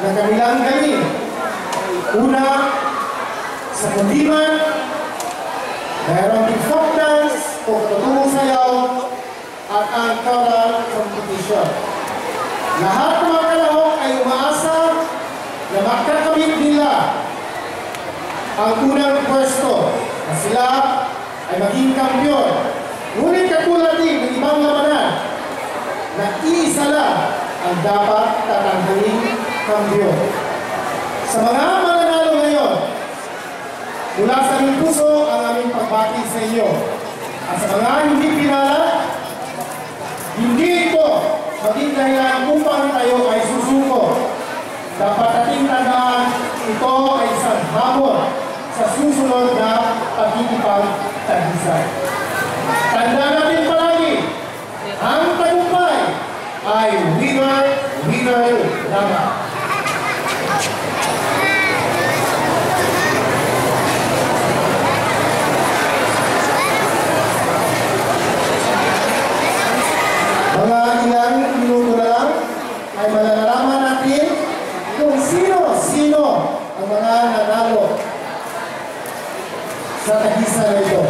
ng kanilang galing. Una, sa kundiman, mayroong big folk dance o patutungong sayaw at ang choral competition. Lahat ng mga kalahok ay umaasa na makakamit nila ang unang pwesto na sila ay maging kampiyon. Ngunit katulad din ng ibang labanan na iisa lang ang dapat tatanghaling kampiyon. Sa mga mananalo ngayon, mula sa aming puso ang aming pagbati sa inyo. At sa mga hindi pinala, hindi ito maging dahilan upang tayo ay susuko. Dapat ating tandaan, ito ay isang hamon sa susunod na pagkikipagtagisay. Tandaan natin palagi, ang tagumpay ay winner, winner lamang. Mga ilang minuto na lang ay malalaman natin kung sino-sino ang mga nanalo sa tagisa na ito.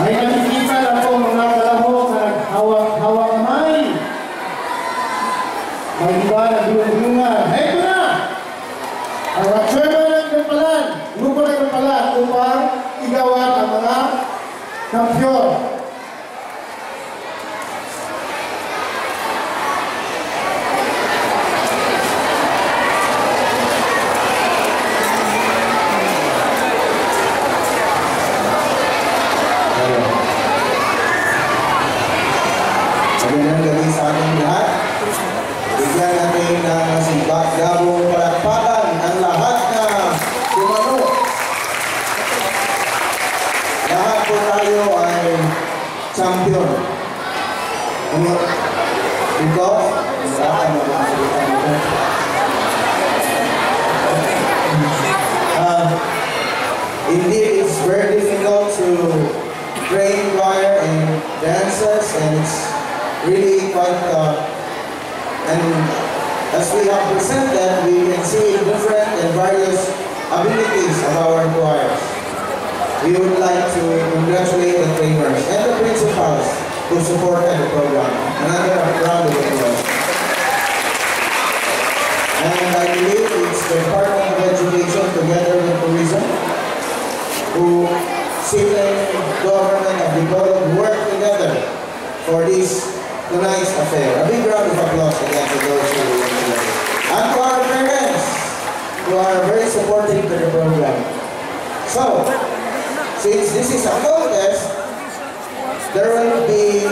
May nakikita na po mga kalahok na naghawak-hawak kamay. May iba na bilong-bilungan. Ito na! Ang chairman ng Gampalan, grupo ng Gampalan upang igawan ang mga kampiyon. Magandang gabi sa ating lahat. Bigyan natin ng masimbang-gabong palakpakan ang lahat na dumano. Lahat po tayo ay champion. Ikaw, indeed, it's very difficult to train choir and dancers, and it's really quite, and as we have presented, we can see different and various abilities of our choirs. We would like to congratulate the trainers and the principals who supported the program. Another round of applause. And I believe it's the Department of Education together with Tourism who civil government of the world work together for this tonight's affair. A big round of applause again to those who work together. And to our parents who are very supportive to the program. So, since this is a contest, there will be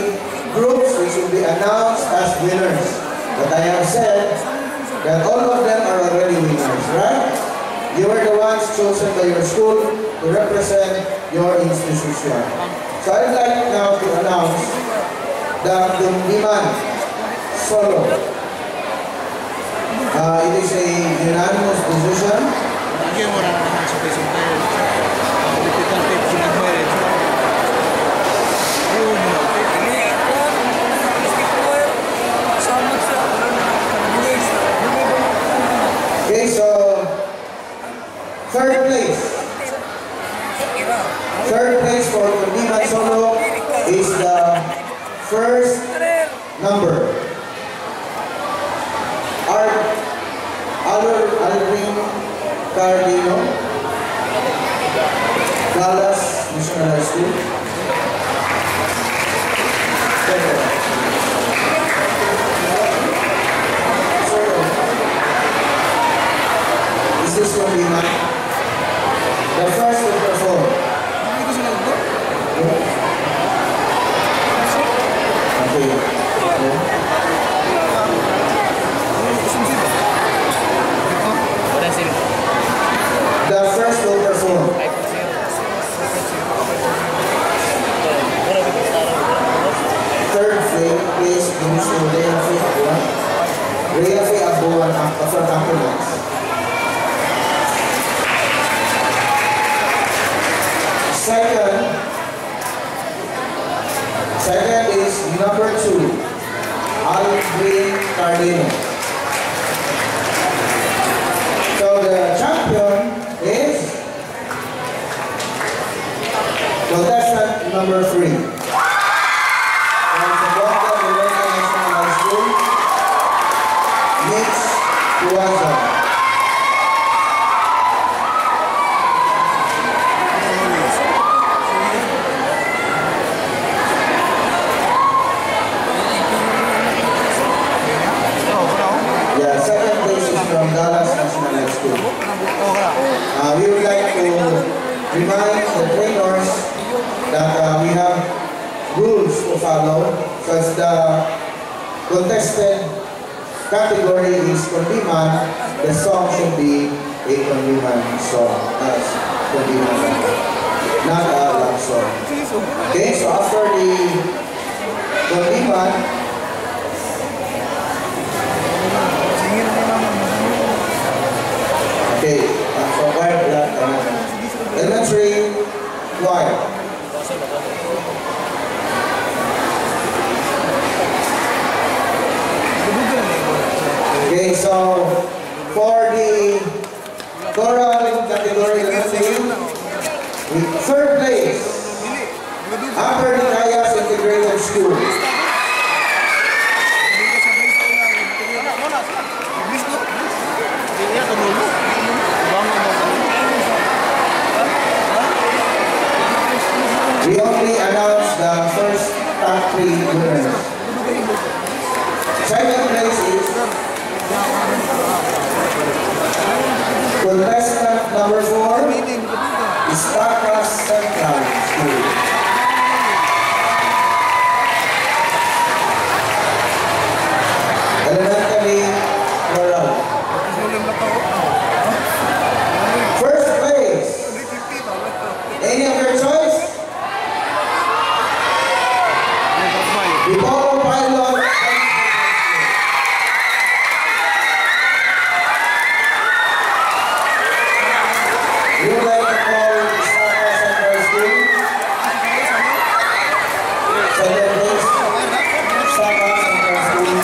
groups which will be announced as winners. But I have said that all of them are already winners, right? You were the ones chosen by your school to represent your institution. So I'd like now to announce the Dundiman Solo. It is a unanimous decision. Okay, so third place for Dundiman Solo is the first number. Alvin Cardino, Dallas Missionary School. goes to Rhea Faye Abuan. Rhea Faye Abuan for compliments. Second is number 2, Alvin Cardino. So the champion is contestant number 3. From Zamboanga National High School, Mitch Tuaza. We would like to remind the trainers that we have rules to follow, because the contested category is Condiman. The song should be a Condiman song, not a love song. Okay, so after the Condiman, okay, for choir, elementary choir. Okay, so for the choral category, third place, Upper Nikayas Integrated School. We only announced the first top 3 winners. Second place is contestant number 4, Stacas Central School. Elementary choral. First place. Any of your choice? Before pilot. You would like to call Stacas Central School? Second place, Stacas Central School.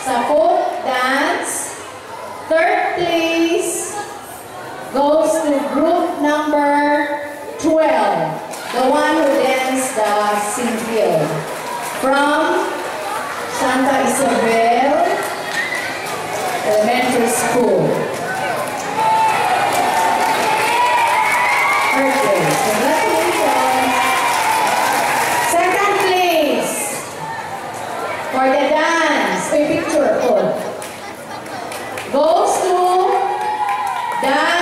Sa folk dance, third place goes to group number 12, the one who danced the Sinfield from Santa Isabel Elementary School. Third place, congratulations. Second place for the dance, a picture goes to the